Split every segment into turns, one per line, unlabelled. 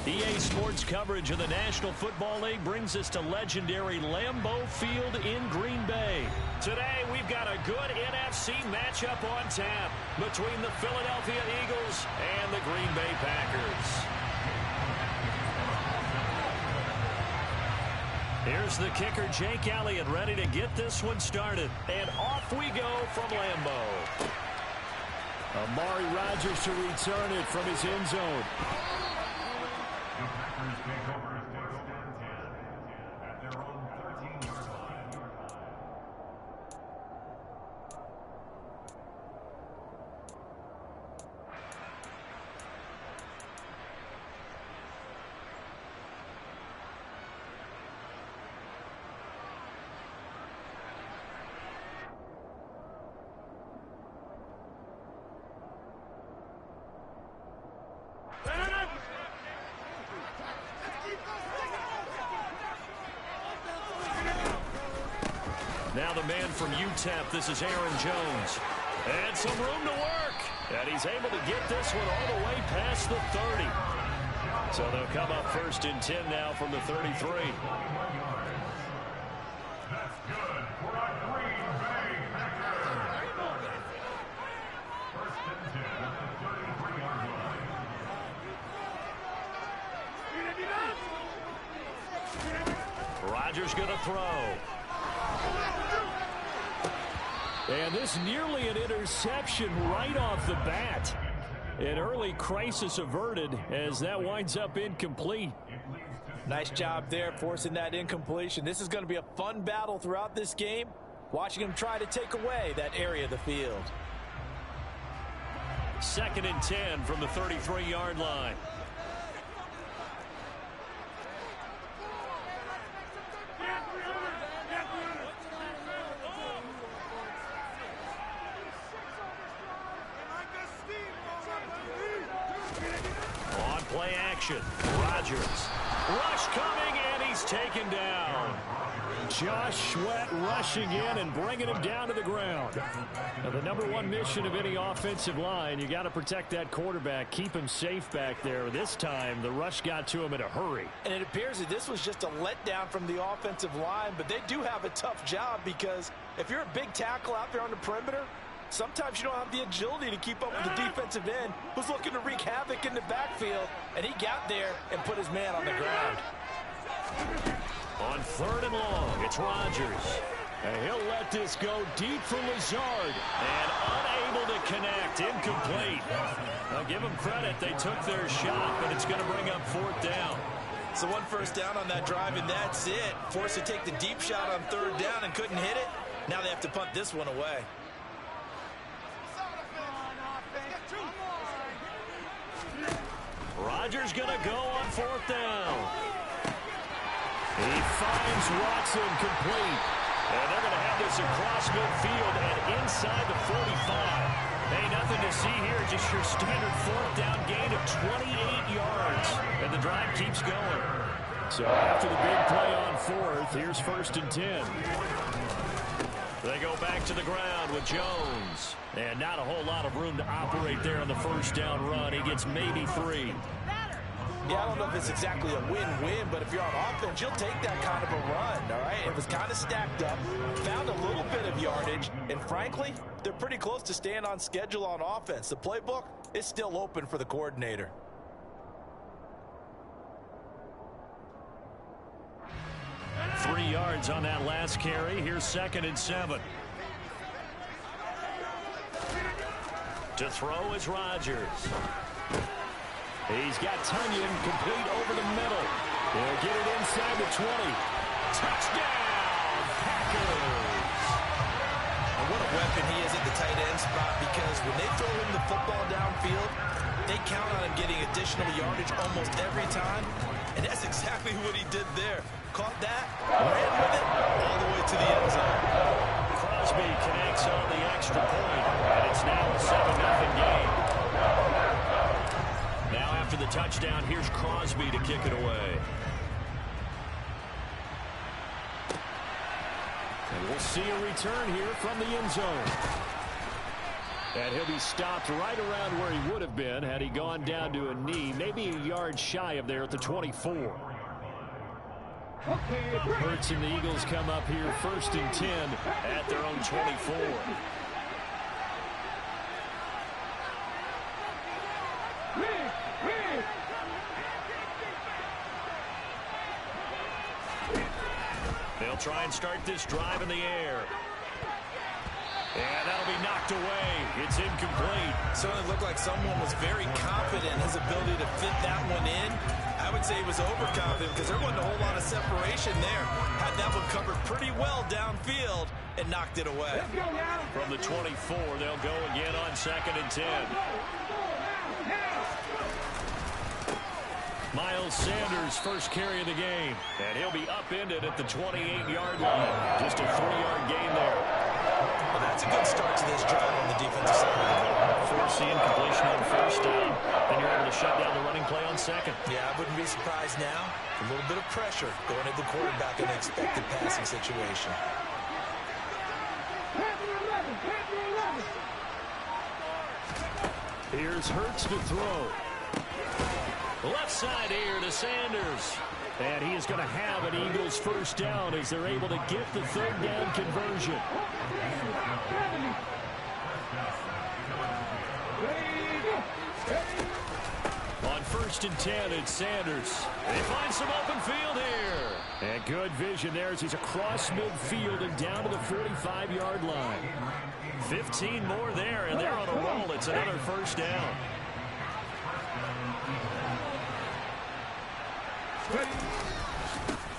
EA Sports coverage of the National Football League brings us to legendary Lambeau Field in Green Bay. Today, we've got a good NFC matchup on tap between the Philadelphia Eagles and the Green Bay Packers. Here's the kicker, Jake Elliott, ready to get this one started. And off we go from Lambeau. Amari Rodgers to return it from his end zone. Now the man from UTEP, this is Aaron Jones. And some room to work. And he's able to get this one all the way past the 30. So they'll come up 1st and 10 now from the 33.
That's good for a Green Bay Packers. 1st and 10 at the 33-yard
line. Rodgers going to throw. And this nearly an interception right off the bat. An early crisis averted as that winds up incomplete.
Nice job there forcing that incompletion. This is going to be a fun battle throughout this game. Watching him try to take away that area of the field.
2nd and 10 from the 33-yard line. Play action. Rodgers. Rush coming, and he's taken down. Josh Sweat rushing in and bringing him down to the ground. Now, the #1 mission of any offensive line, you got to protect that quarterback, keep him safe back there. This time, the rush got to him in a hurry.
And it appears that this was just a letdown from the offensive line, but they do have a tough job because if you're a big tackle out there on the perimeter, sometimes you don't have the agility to keep up with the defensive end who's looking to wreak havoc in the backfield, and he got there and put his man on the ground.
On 3rd and long, it's Rodgers. And he'll let this go deep for Lazard. And unable to connect, incomplete. I'll give them credit, they took their shot, but it's going to bring up 4th down.
So 1 first down on that drive, and that's it. Forced to take the deep shot on 3rd down and couldn't hit it. Now they have to punt this one away.
Rodgers going to go on 4th down. He finds Watson complete. And they're going to have this across midfield and inside the 45. Hey, nothing to see here, just your standard 4th down gain of 28 yards. And the drive keeps going. So after the big play on 4th, here's 1st and 10. They go back to the ground with Jones. And not a whole lot of room to operate there on the 1st down run. He gets maybe 3.
Yeah, I don't know if it's exactly a win-win, but if you're on offense, you'll take that kind of a run, all right? It was kind of stacked up, found a little bit of yardage, and frankly, they're pretty close to staying on schedule on offense. The playbook is still open for the coordinator.
Three yards on that last carry. Here's 2nd and 7. To throw is Rodgers. He's got Tunyon complete over the middle. He'll get it inside the 20. Touchdown, Packers.
And what a weapon he is at the tight end spot, because when they throw him the football downfield, they count on him getting additional yardage almost every time. And that's exactly what he did there. Caught that, ran with it, all the way to the end zone.
Crosby connects on the extra point, and it's now a 7-0 game. Now after the touchdown, here's Crosby to kick it away. And we'll see a return here from the end zone. And he'll be stopped right around where he would have been had he gone down to a knee, maybe a yard shy of there at the 24. Hurts and the Eagles come up here 1st and 10 at their own 24. They'll try and start this drive in the air. And that'll be knocked away. It's incomplete.
Certainly looked like someone was very confident in his ability to fit that one in. I would say he was overconfident because there wasn't a whole lot of separation there. Had that one covered pretty well downfield and knocked it away.
From the 24, they'll go again on 2nd and 10. Miles Sanders, first carry of the game. And he'll be upended at the 28-yard line. Just a 3-yard gain there.
Well, that's a good start to this drive on the defensive side.
Force the incompletion on 1st down. Then you're able to shut down the running play on 2nd.
Yeah, I wouldn't be surprised now. A little bit of pressure going at the quarterback in an expected passing situation.
Here's Hurts to throw. Left side here to Sanders. And he is going to have an Eagles 1st down as they're able to get the 3rd down conversion. On 1st and 10, it's Sanders. They find some open field here. And good vision there as he's across midfield and down to the 45-yard line. 15 more there, and they're on a roll. It's another 1st down.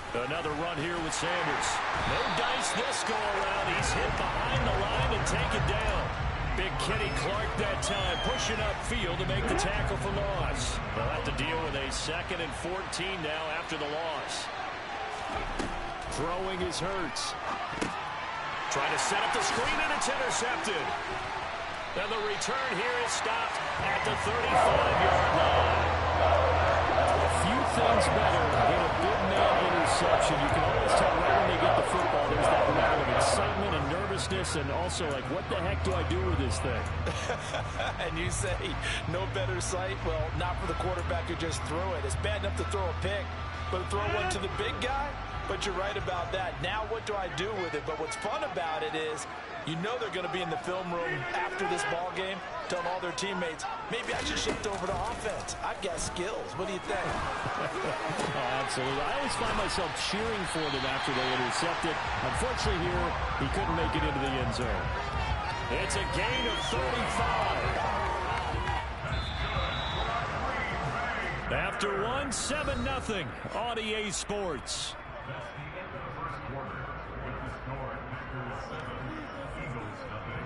Another run here with Sanders. No dice this go around. He's hit behind the line and taken down. Big Kenny Clark that time pushing upfield to make the tackle for loss. They'll have to deal with a 2nd and 14 now after the loss. Throwing is Hurts. Trying to set up the screen and it's intercepted. And the return here is stopped at the 35-yard line. Few things better than a big man interception. You can always tell right when they get the football, there's that level of excitement and nervousness and also like, what the heck do I do with this thing?
And you say no better sight? Well, not for the quarterback who just threw it. It's bad enough to throw a pick, but to throw one to the big guy? But you're right about that. Now what do I do with it? But what's fun about it is you know they're going to be in the film room after this ball game telling all their teammates, maybe I should shift over to offense. I've got skills. What do you think?
Oh, absolutely. I always find myself cheering for them after they intercept it. Unfortunately here, he couldn't make it into the end zone. It's a gain of 35. After one, 7-0 on EA Sports.
That's the end of the first quarter. With the score, Packers 7, Eagles nothing.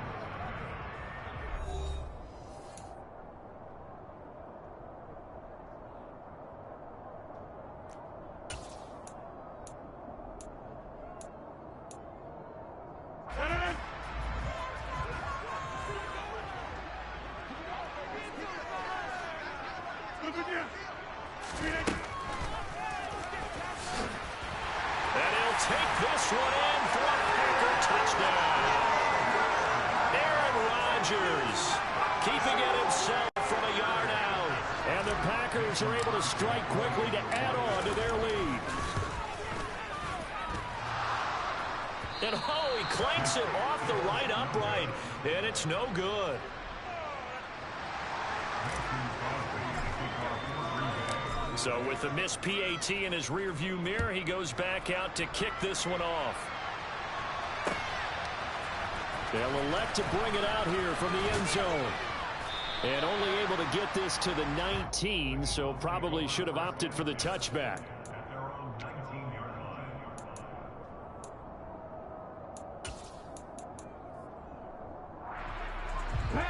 And he'll take this one in for a Packer touchdown. Aaron Rodgers keeping it himself from a yard out. And the Packers are able to strike quickly to add on to their lead. And oh, he clanks it off the right upright. And it's no good. So with the missed PAT in his rearview mirror, he goes back out to kick this one off. They'll elect to bring it out here from the end zone. And only able to get this to the 19, so probably should have opted for the touchback.
At their own 19-yard line.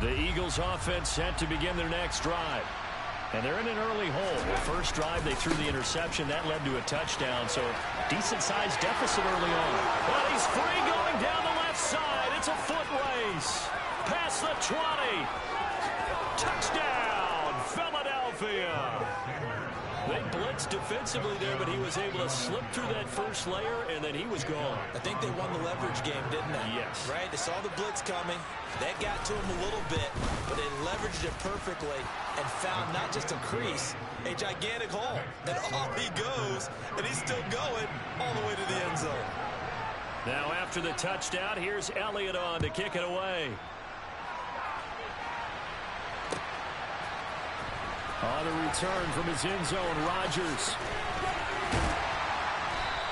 The Eagles offense set to begin their next drive. And they're in an early hole. The first drive, they threw the interception. That led to a touchdown, so decent-sized deficit early on. But he's free going down the left side. It's a foot race. Past the 20. Touchdown, Philadelphia. They blitzed defensively there, but he was able to slip through that first layer, and then he was gone.
I think they won the leverage game, didn't they?
Yes.
Right? They saw the blitz coming. That got to him a little bit, but they leveraged it perfectly and found not just a crease, a gigantic hole. And off he goes, and he's still going all the way to the end zone.
Now after the touchdown, here's Elliott on to kick it away. On the return from his end zone, Rodgers.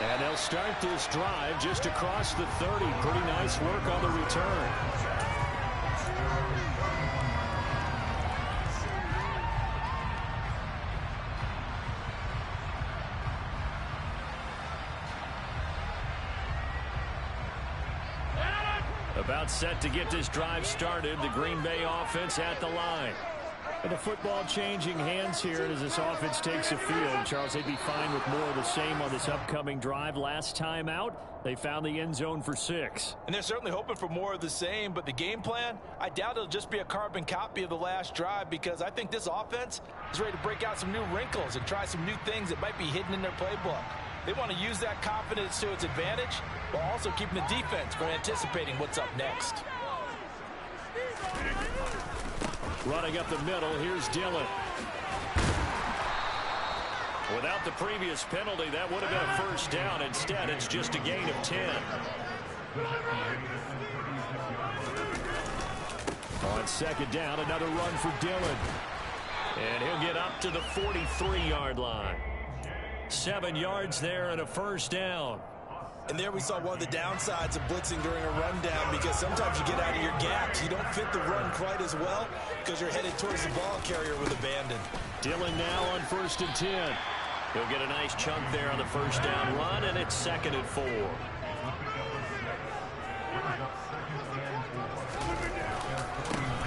And they'll start this drive just across the 30. Pretty nice work on the return. About set to get this drive started. The Green Bay offense at the line. And the football changing hands here as this offense takes the field. Charles, they'd be fine with more of the same on this upcoming drive. Last time out, they found the end zone for 6.
And they're certainly hoping for more of the same, but the game plan, I doubt it'll just be a carbon copy of the last drive, because I think this offense is ready to break out some new wrinkles and try some new things that might be hidden in their playbook. They want to use that confidence to its advantage while also keeping the defense from anticipating what's up next.
Running up the middle, here's Dillon. Without the previous penalty, that would have been a first down. Instead, it's just a gain of 10. On second down, another run for Dillon. And he'll get up to the 43-yard line. 7 yards there and a first down.
And there we saw one of the downsides of blitzing during a rundown, because sometimes you get out of your gaps. You don't fit the run quite as well because you're headed towards the ball carrier with abandon.
Dillon now on 1st and 10. He'll get a nice chunk there on the first down run, and it's 2nd and 4.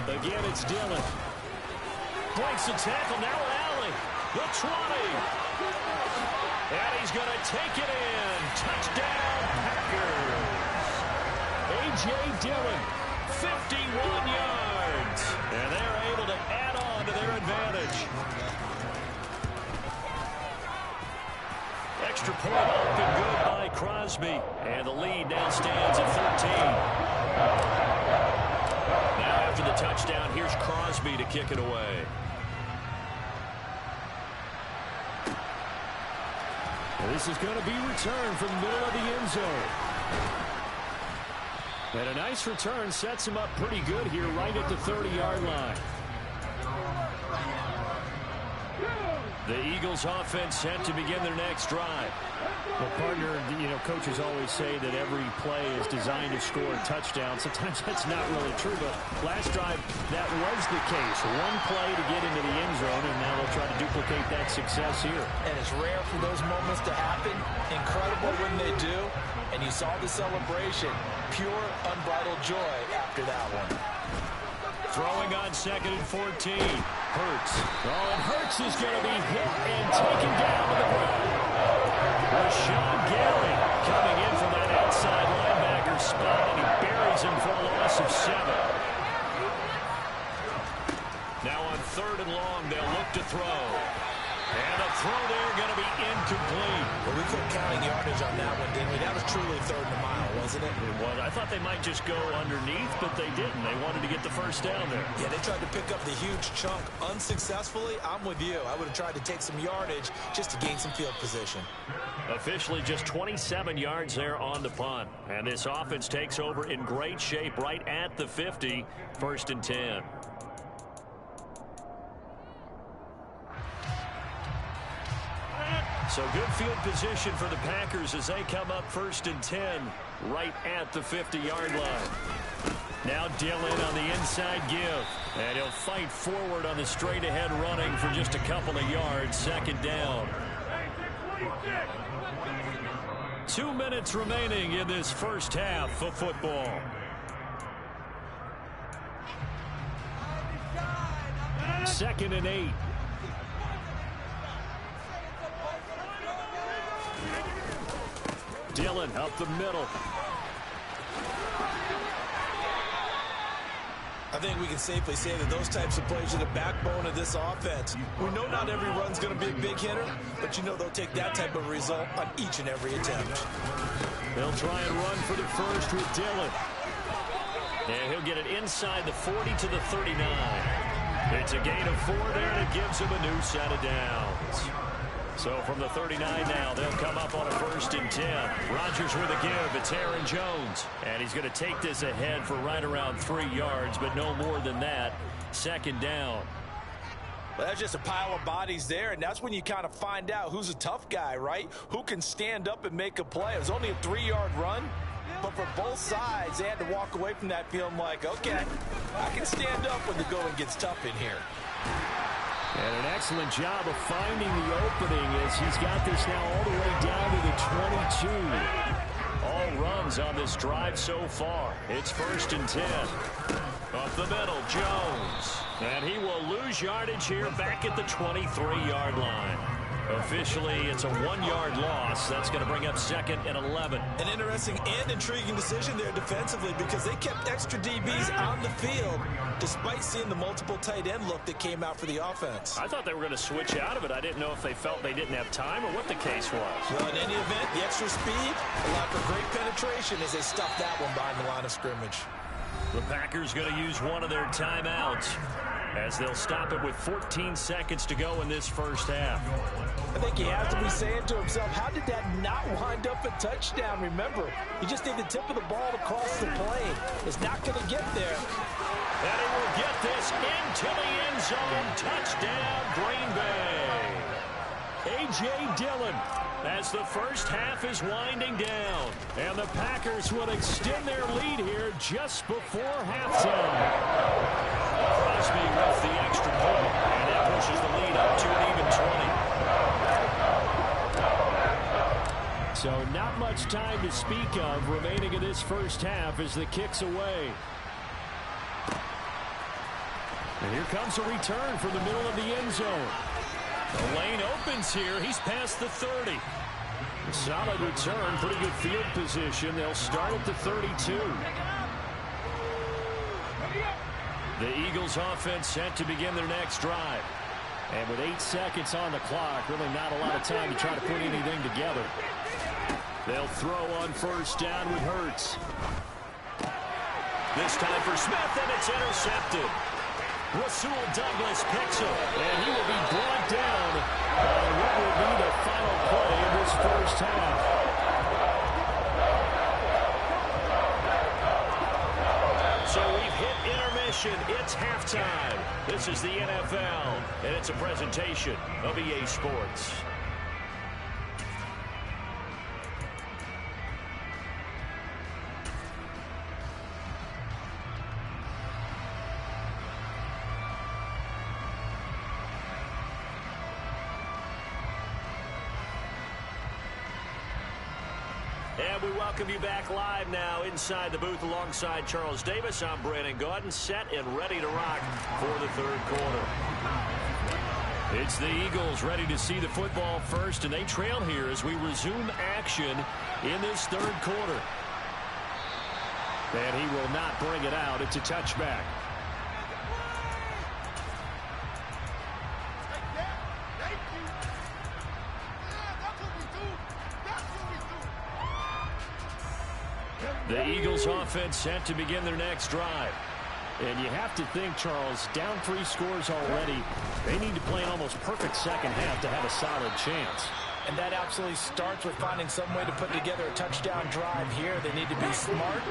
Again, it's Dillon. Breaks the tackle, now Alley. The 20. And he's going to take it in. Touchdown, Packers. A.J. Dillon, 51 yards. And they're able to add on to their advantage. Extra point up and good by Crosby. And the lead now stands at 13. Now after the touchdown, here's Crosby to kick it away. This is going to be returned from the middle of the end zone. And a nice return sets him up pretty good here right at the 30-yard line. The Eagles offense set to begin their next drive. Well, partner, coaches always say that every play is designed to score a touchdown. Sometimes that's not really true, but last drive, that was the case. One play to get into the end zone, and now they'll try to duplicate that success here.
And it's rare for those moments to happen. Incredible when they do. And you saw the celebration. Pure, unbridled joy after that one.
Throwing on 2nd and 14. Hurts. Oh, and Hurts is going to be hit and taken down to the ground. Rashawn Gary coming in from that outside linebacker spot, and he buries him for a loss of 7. Now on 3rd and long, they'll look to throw. And the throw there going to be incomplete.
Well, we kept counting yardage on that one, didn't we? That was truly 3rd and a mile, wasn't it?
It was. I thought they might just go underneath, but they didn't. They wanted to get the first down there.
Yeah, they tried to pick up the huge chunk unsuccessfully. I'm with you. I would have tried to take some yardage just to gain some field position.
Officially just 27 yards there on the punt. And this offense takes over in great shape right at the 50. 1st and 10. So good field position for the Packers as they come up 1st and 10 right at the 50-yard line. Now Dillon on the inside give. And he'll fight forward on the straight-ahead running for just a couple of yards. 2nd down. 2 minutes remaining in this first half of football. Second and 8. Dillon up the middle.
I think we can safely say that those types of plays are the backbone of this offense. We know not every run's going to be a big hitter, but you know they'll take that type of result on each and every attempt.
They'll try and run for the first with Dillon. And he'll get it inside the 40 to the 39. It's a gain of 4 there, and it gives him a new set of downs. So from the 39 now, they'll come up on a 1st and 10. Rodgers with a give. It's Aaron Jones. And he's going to take this ahead for right around 3 yards, but no more than that. 2nd down.
Well, that's just a pile of bodies there, and that's when you kind of find out who's a tough guy, right? Who can stand up and make a play. It was only a 3-yard run, but for both sides, they had to walk away from that feeling like, okay, I can stand up when the going gets tough in here.
And an excellent job of finding the opening as he's got this now all the way down to the 22. All runs on this drive so far. It's 1st and 10. Up the middle, Jones. And he will lose yardage here back at the 23-yard line. Officially, it's a 1-yard loss. That's going to bring up 2nd and 11.
An interesting and intriguing decision there defensively because they kept extra DBs on the field despite seeing the multiple tight end look that came out for the offense.
I thought they were going to switch out of it. I didn't know if they felt they didn't have time or what the case was.
Well, in any event, the extra speed allowed for great penetration as they stuffed that one behind the line of scrimmage.
The Packers going to use one of their timeouts as they'll stop it with 14 seconds to go in this first half.
I think he has to be saying to himself, how did that not wind up a touchdown? Remember, you just need the tip of the ball to cross the plane. It's not going to get there.
And he will get this into the end zone. Touchdown, Green Bay. A.J. Dillon as the first half is winding down. And the Packers will extend their lead here just before halftime. Crosby with the extra point, and that pushes the lead up to an even 20. So not much time to speak of remaining in this first half as the kick's away. And here comes a return from the middle of the end zone. The lane opens here. He's past the 30. Solid return, pretty good field position. They'll start at the 32. The Eagles offense set to begin their next drive. And with 8 seconds on the clock, really not a lot of time to try to put anything together. They'll throw on 1st down with Hurts. This time for Smith, and it's intercepted. Rasul Douglas picks him, and he will be brought down on what will be the final play of this first half. So we've hit intermission. It's halftime. This is the NFL, and it's a presentation of EA Sports. And we welcome you back live now inside the booth alongside Charles Davis. I'm Brandon Gaudin, set and ready to rock for the 3rd quarter. It's the Eagles ready to see the football first, and they trail here as we resume action in this 3rd quarter. And he will not bring it out. It's a touchback. The Eagles offense set to begin their next drive. And you have to think, Charles, down 3 scores already. They need to play an almost perfect second half to have a solid chance.
And that absolutely starts with finding some way to put together a touchdown drive here. They need to be smart,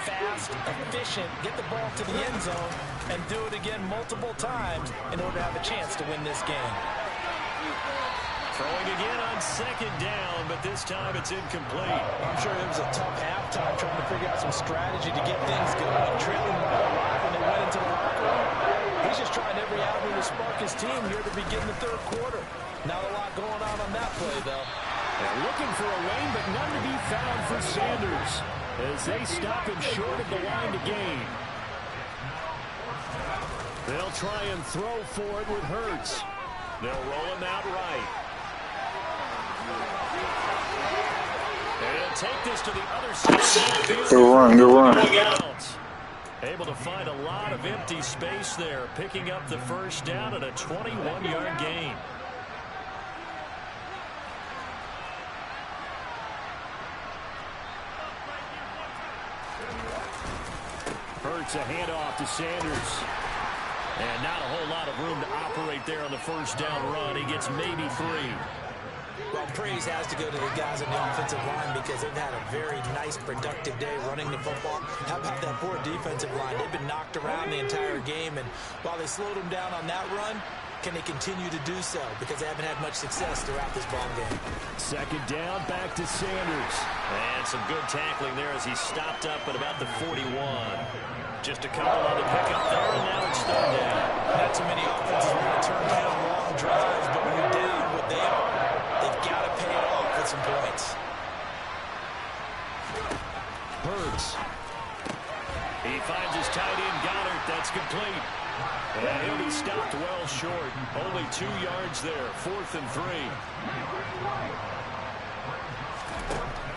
fast, efficient, get the ball to the end zone, and do it again multiple times in order to have a chance to win this game.
Throwing again on 2nd down, but this time it's incomplete.
I'm sure it was a tough halftime trying to figure out some strategy to get things going. Trailing by a lot when they went into the locker room. He's just trying every avenue to spark his team here to begin the 3rd quarter. Not a lot going on that play, though.
They're looking for a lane, but none to be found for Sanders as they stop him short of the line to gain. They'll try and throw for it with Hurts. They'll roll him out right. And he'll take this to the other side.
Good run, good run.
Able to find a lot of empty space there, picking up the first down and a 21-yard gain. Hurts a handoff to Sanders. And not a whole lot of room to operate there on the first down run. He gets maybe 3.
Well, praise has to go to the guys on the offensive line because they've had a very nice, productive day running the football. How about that poor defensive line? They've been knocked around the entire game, and while they slowed them down on that run, can they continue to do so? Because they haven't had much success throughout this ball game.
Second down, back to Sanders. And some good tackling there as he stopped up at about the 41. Just a couple on the pickup there, and now it's third down.
Not too many offenses want to turn down long drives, but when you're down what they are, they've got to pay it off with some points.
Hurts. He finds his tight end, Goddard. That's complete. And he'll be stopped well short. Only 2 yards there. 4th and 3.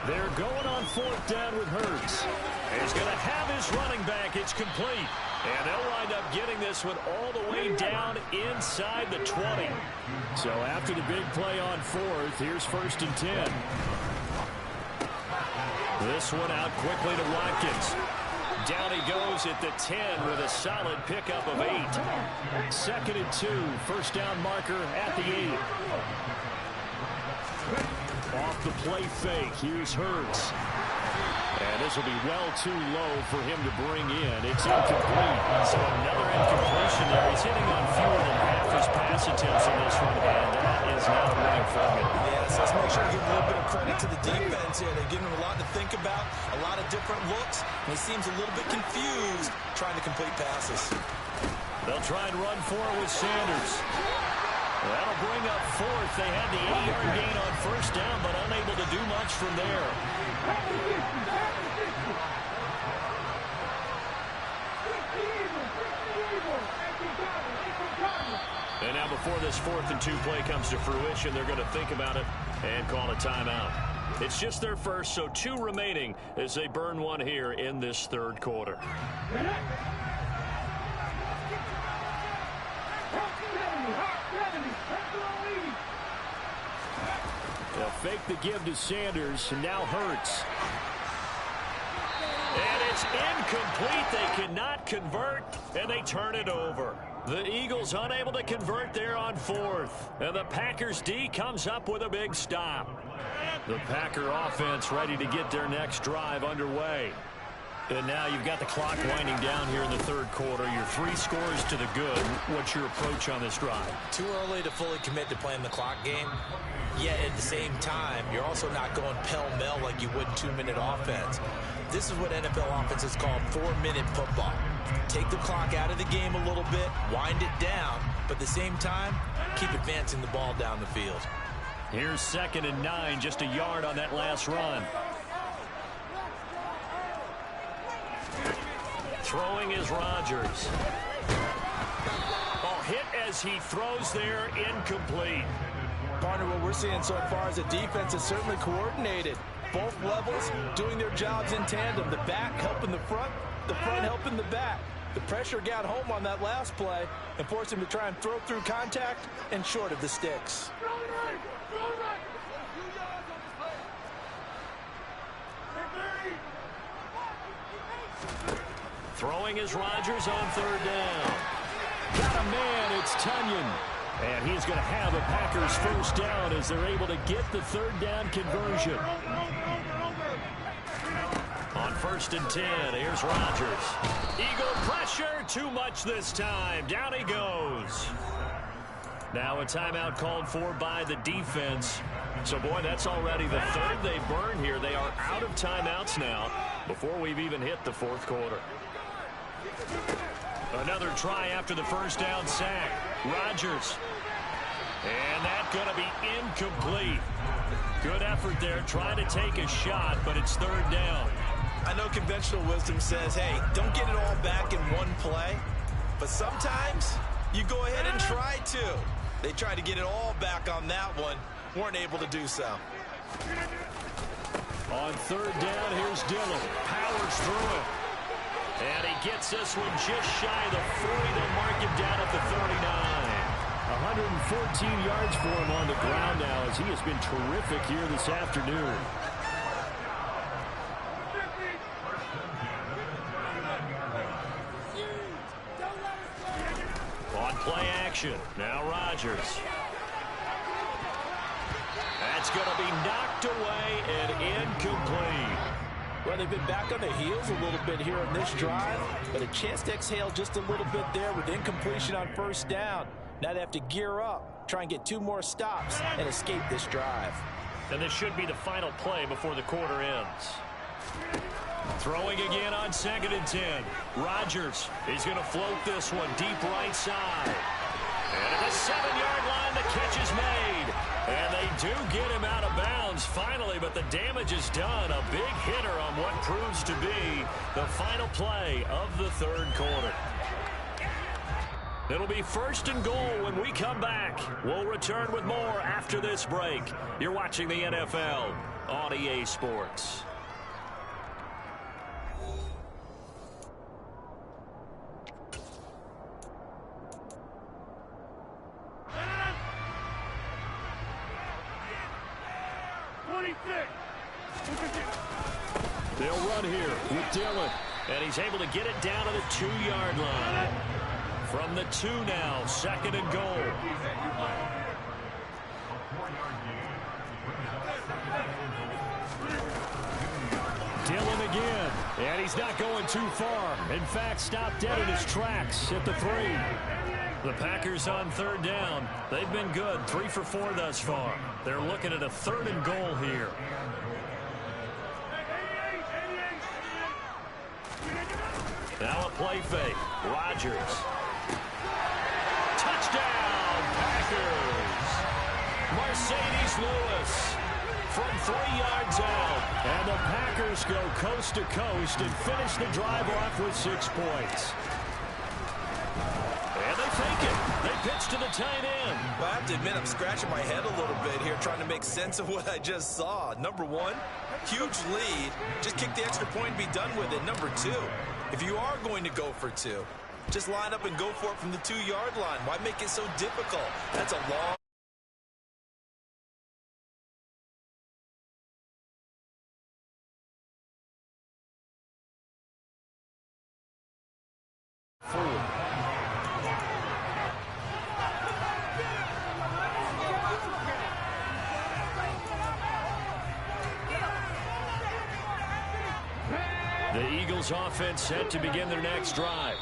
They're going on 4th down with Hurts. He's going to have his running back. It's complete. And they'll wind up getting this one all the way down inside the 20. So after the big play on 4th, here's 1st and 10. This one out quickly to Watkins. Down he goes at the 10 with a solid pickup of 8. 2nd and 2. First down marker at the 8. Off the play fake. Here's Hurts. And this will be well too low for him to bring in. It's incomplete. So another incompletion there. He's hitting on fewer than half his pass attempts in this one, and that is not winning for him.
Yes, let's make sure to give a little bit of credit to the defense here. They're giving him a lot to think about, a lot of different looks, and he seems a little bit confused trying to complete passes.
They'll try and run for it with Sanders. That'll bring up 4th. They had the 8-yard gain on first down, but unable to do much from there. And now before this 4th and 2 play comes to fruition, they're going to think about it and call a timeout. It's just their first, so 2 remaining as they burn one here in this third quarter. They'll fake the give to Sanders, and now Hurts. And it's incomplete. They cannot convert, and they turn it over. The Eagles unable to convert there on 4th. And the Packers D comes up with a big stop. The Packer offense ready to get their next drive underway. And now you've got the clock winding down here in the third quarter. Your 3 scores to the good. What's your approach on this drive?
Too early to fully commit to playing the clock game. Yet at the same time, you're also not going pell-mell like you would 2-minute offense. This is what NFL offenses call 4-minute football. Take the clock out of the game a little bit, wind it down, but at the same time, keep advancing the ball down the field.
Here's 2nd and 9, just a yard on that last run. Throwing is Rodgers. Ball hit as he throws there, incomplete.
Partner, what we're seeing so far is a defense is certainly coordinated. Both levels doing their jobs in tandem. The back helping the front helping the back. The pressure got home on that last play and forced him to try and throw through contact and short of the sticks.
Throwing is Rodgers on 3rd down. Got a man, it's Tunyon. And he's going to have a Packers first down as they're able to get the 3rd down conversion. On 1st and 10, here's Rodgers. Eagle pressure, too much this time. Down he goes. Now a timeout called for by the defense. So, boy, that's already the 3rd they burn here. They are out of timeouts now before we've even hit the 4th quarter. Another try after the first down sack. Rodgers. And that's going to be incomplete. Good effort there, trying to take a shot, but it's 3rd down.
I know conventional wisdom says, hey, don't get it all back in one play. But sometimes you go ahead and try to. They tried to get it all back on that one. Weren't able to do so.
On 3rd down, here's Dillon. Powers through it. And he gets this one just shy of the 40. They'll mark him down at the 39.
114 yards for him on the ground now as he has been terrific here this afternoon.
On play action, now Rodgers. That's going to be knocked away and incomplete.
Well, they've been back on the heels a little bit here in this drive, but a chance to exhale just a little bit there with incompletion on first down. Now they have to gear up, try and get 2 more stops, and escape this drive.
And this should be the final play before the quarter ends. Throwing again on 2nd and 10. Rodgers is going to float this one deep right side. And at the 7-yard line, the catch is made. And they do get him out of bounds finally, but the damage is done. A big hitter on what proves to be the final play of the 3rd quarter. It'll be 1st and goal when we come back. We'll return with more after this break. You're watching the NFL on EA Sports.
They'll run here with Dillon.
And he's able to get it down to the 2-yard line. From the 2 now, 2nd and goal.
Dillon again. And he's not going too far. In fact, stopped dead in his tracks at the 3.
The Packers on 3rd down. They've been good, 3 for 4 thus far. They're looking at a 3rd and goal here. Now a play fake. Rodgers. Touchdown, Packers. Mercedes Lewis from 3 yards out.
And the Packers go coast to coast and finish the drive off with 6 points.
And they fake it. They pitch to the tight end.
Well, I have to admit, I'm scratching my head a little bit here trying to make sense of what I just saw. Number 1, huge lead. Just kick the extra point and be done with it. Number 2, if you are going to go for 2, just line up and go for it from the 2-yard line. Why make it so difficult? That's a long...
The Eagles offense set to begin their next drive.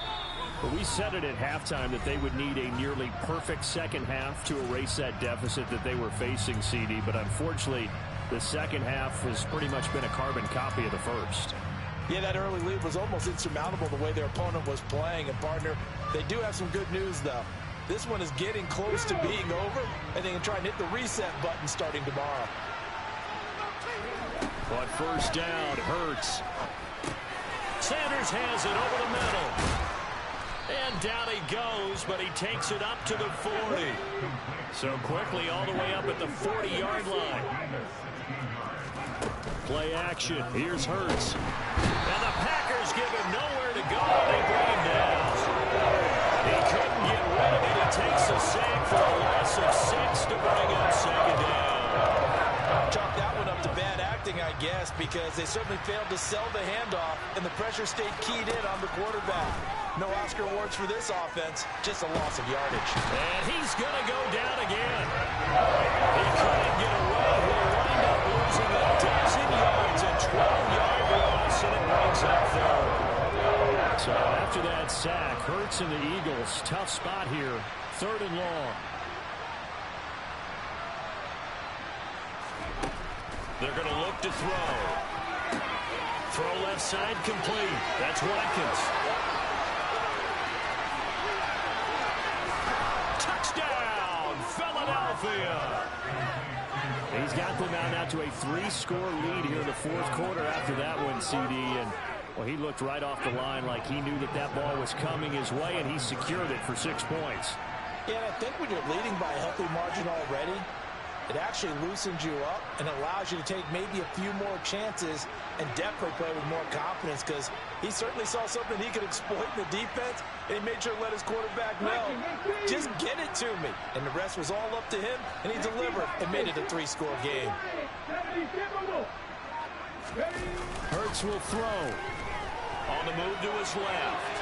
But we said it at halftime that they would need a nearly perfect second half to erase that deficit that they were facing, CD. But unfortunately, the second half has pretty much been a carbon copy of the first.
Yeah, that early lead was almost insurmountable the way their opponent was playing. And, partner, they do have some good news, though. This one is getting close to being over, and they can try and hit the reset button starting tomorrow.
On first down, Hurts.
Sanders has it over the middle. And down he goes, but he takes it up to the 40. So quickly all the way up at the 40-yard line.
Play action. Here's Hurts.
And the Packers give him nowhere to go. They bring him down. He couldn't get rid of it. He takes a sack for a loss of 6 to bring up 2nd down.
Chalk that one up to bad acting, I guess, because they certainly failed to sell the handoff, and the pressure stayed keyed in on the quarterback. No Oscar awards for this offense, just a loss of yardage.
And he's going to go down again. He couldn't get away. He'll wind up losing a dozen yards, a 12-yard loss, and it brings up 3rd.
So after that sack, Hurts and the Eagles, tough spot here, 3rd and long.
They're going to look to throw. Throw left side complete. That's Watkins. Touchdown, Philadelphia.
He's got them out to a 3-score lead here in the 4th quarter after that one, CD. And, well, he looked right off the line like he knew that that ball was coming his way, and he secured it for 6 points.
Yeah, and I think when you're leading by a healthy margin already, It actually loosens you up and allows you to take maybe a few more chances and definitely play with more confidence, because he certainly saw something he could exploit in the defense, and he made sure to let his quarterback know, just get it to me. And the rest was all up to him, and he delivered and made it a 3-score game.
Hurts will throw.
On the move to his left.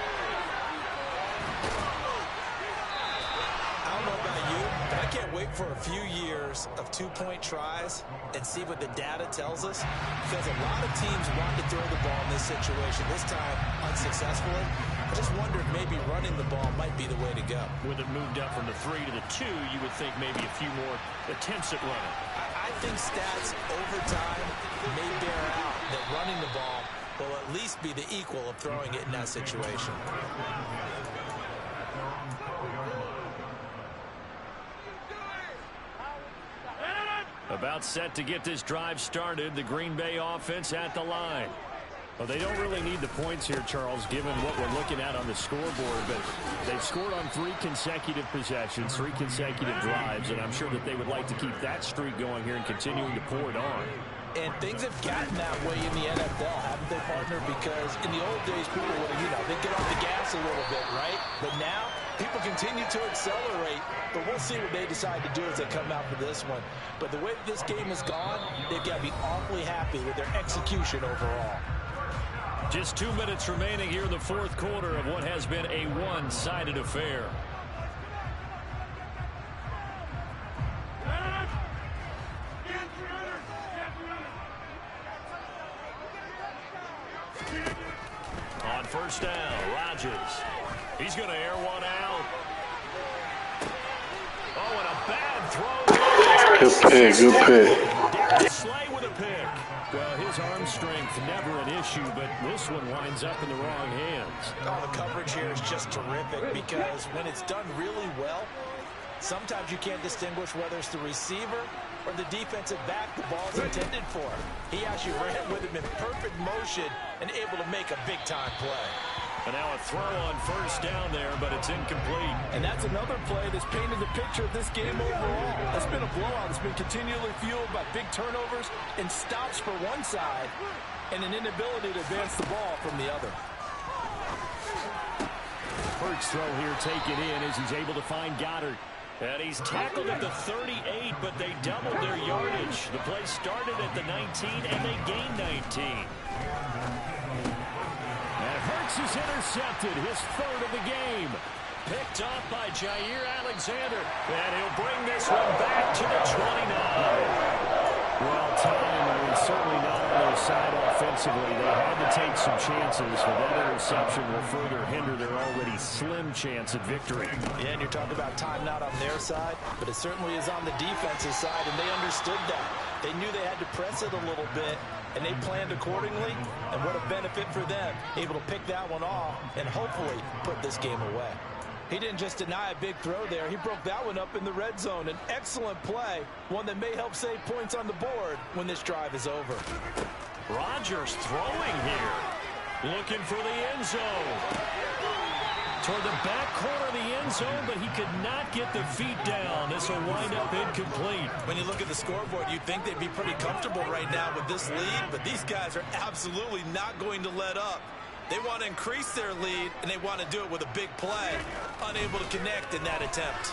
I don't know about you, but I can't wait for a few years of 2-point tries and see what the data tells us, because a lot of teams want to throw the ball in this situation, this time unsuccessfully. I just wonder if maybe running the ball might be the way to go.
With it moved up from the 3 to the 2, you would think maybe a few more attempts at running.
I think stats over time may bear out that running the ball will at least be the equal of throwing it in that situation.
About set to get this drive started. The Green Bay offense at the line. Well, they don't really need the points here, Charles, given what we're looking at on the scoreboard. But they've scored on 3 consecutive possessions, 3 consecutive drives, and I'm sure that they would like to keep that streak going here and continuing to pour it on.
And things have gotten that way in the NFL, haven't they, partner? Because in the old days, people would, they'd get off the gas a little bit, right? But now, people continue to accelerate, but we'll see what they decide to do as they come out for this one. But the way this game has gone, they've got to be awfully happy with their execution overall.
Just 2 minutes remaining here in the fourth quarter of what has been a one-sided affair. On first down, Rodgers. He's going to air one out. Oh, and a bad throw.
Good pick, good pick.
Darius Slay with a pick. Well, his arm strength never an issue, but this one winds up in the wrong hands.
Oh, the coverage here is just terrific, because when it's done really well, sometimes you can't distinguish whether it's the receiver or the defensive back the ball's intended for. He actually ran with him in perfect motion and able to make a big-time play.
And now a throw on first down there, but it's incomplete.
And that's another play that's painted the picture of this game overall. It's been a blowout. It's been continually fueled by big turnovers and stops for one side and an inability to advance the ball from the other.
Hurts throw here taken in as he's able to find Goddard. And he's tackled at the 38, but they doubled their yardage. The play started at the 19, and they gained 19. And Hurts is intercepted, his 3rd of the game. Picked off by Jair Alexander. And he'll bring this one back to the 29. Well, time was certainly not on their side offensively. They had to take some chances, but that interception will further hinder their already slim chance at victory.
Yeah, and you're talking about time not on their side, but it certainly is on the defensive side, and they understood that. They knew they had to press it a little bit, and they planned accordingly, and what a benefit for them, able to pick that one off and hopefully put this game away. He didn't just deny a big throw there. He broke that one up in the red zone. An excellent play, one that may help save points on the board when this drive is over.
Rodgers throwing here, looking for the end zone. Toward the back corner of the end zone, but he could not get the feet down. This will wind up incomplete.
When you look at the scoreboard, you'd think they'd be pretty comfortable right now with this lead, but these guys are absolutely not going to let up. They want to increase their lead, and they want to do it with a big play. Unable to connect in that attempt.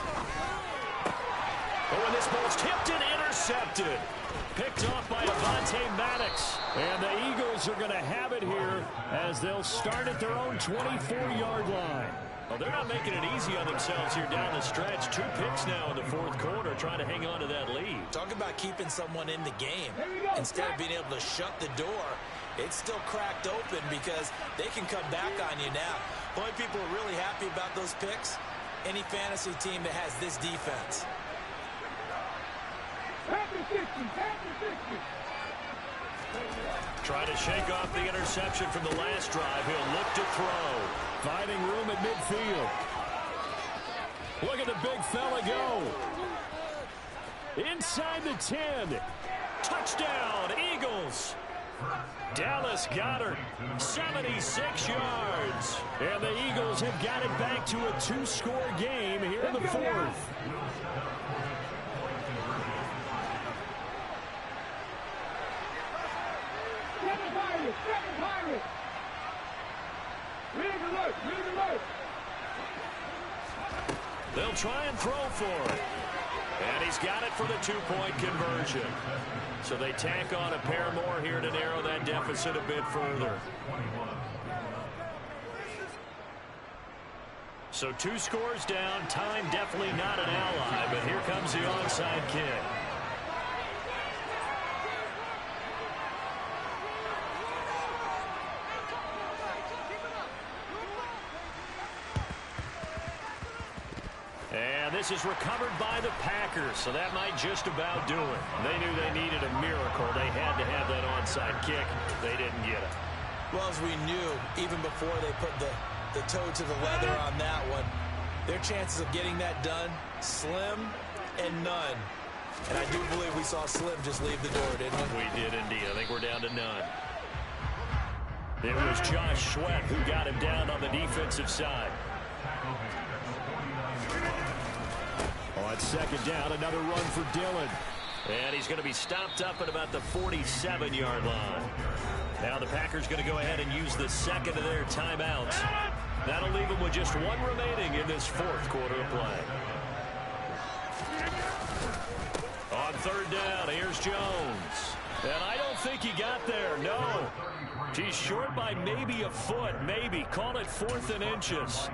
Oh, and this ball's tipped and intercepted. Picked off by Avonte Maddox. And the Eagles are going to have it here as they'll start at their own 24-yard line. Well, they're not making it easy on themselves here down the stretch. 2 picks now in the fourth quarter, trying to hang on to that lead.
Talk about keeping someone in the game. Instead of being able to shut the door, it's still cracked open because they can come back on you now. The only people who are really happy about those picks, any fantasy team that has this defense.
Trying to shake off the interception from the last drive. He'll look to throw. Finding room at midfield. Look at the big fella go. Inside the 10. Touchdown, Eagles. Dallas Goedert, 76 yards. And the Eagles have got it back to a 2-score game here in the fourth.
try and throw for it. And he's got it for the two-point conversion. So they tack on a pair more here to narrow that deficit a bit further. So 2 scores down. Time definitely not an ally, but here comes the onside kick. And this is recovered by the Packers, so that might just about do it. They knew they needed a miracle. They had to have that onside kick. They didn't get it.
Well, as we knew, even before they put the toe to the leather on that one, their chances of getting that done, slim and none. And I do believe we saw Slim just leave the door, didn't we?
We did indeed. I think we're down to none. It was Josh Sweat who got him down on the defensive side. On second down, another run for Dillon. And he's going to be stopped up at about the 47-yard line. Now the Packers going to go ahead and use the second of their timeouts. That'll leave them with just one remaining in this fourth quarter of play. On third down, here's Jones. And I don't think he got there, no. He's short by maybe a foot, maybe. Call it 4th and inches.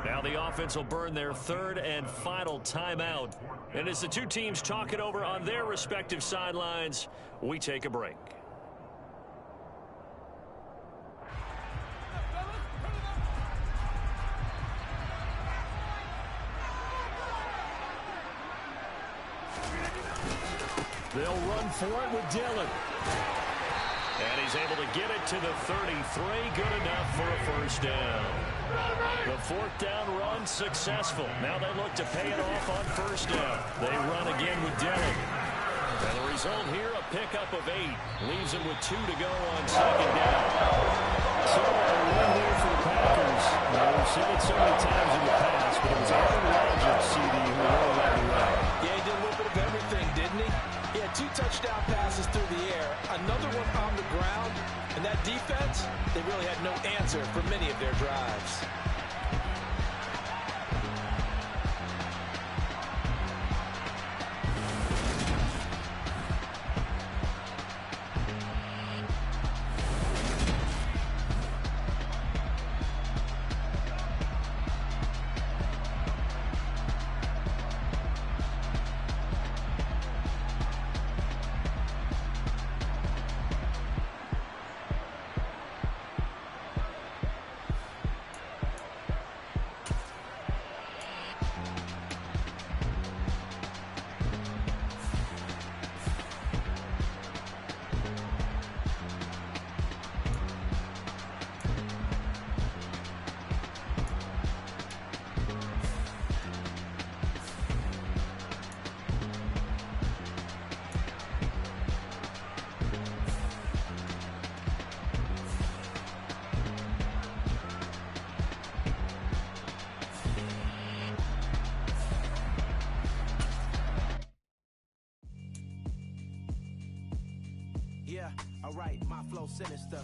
Now the offense will burn their third and final timeout. And as the two teams talk it over on their respective sidelines, we take a break. They'll run for it with Dillon. And he's able to get it to the 33. Good enough for a first down. The fourth down run successful. Now they look to pay it off on first down. They run again with Dillon. And the result here, a pickup of 8. Leaves him with 2 to go on second down. So a win here for the Packers. Now, we've said it so many times in the past, but it was Aaron Rodgers, CD, who really led the way.
Yeah, he did a little bit of everything, didn't he? He had 2 touchdown passes through the air, another one on the ground, and that defense, they really had no answer for many of their drives.
Yeah, alright, my flow sinister.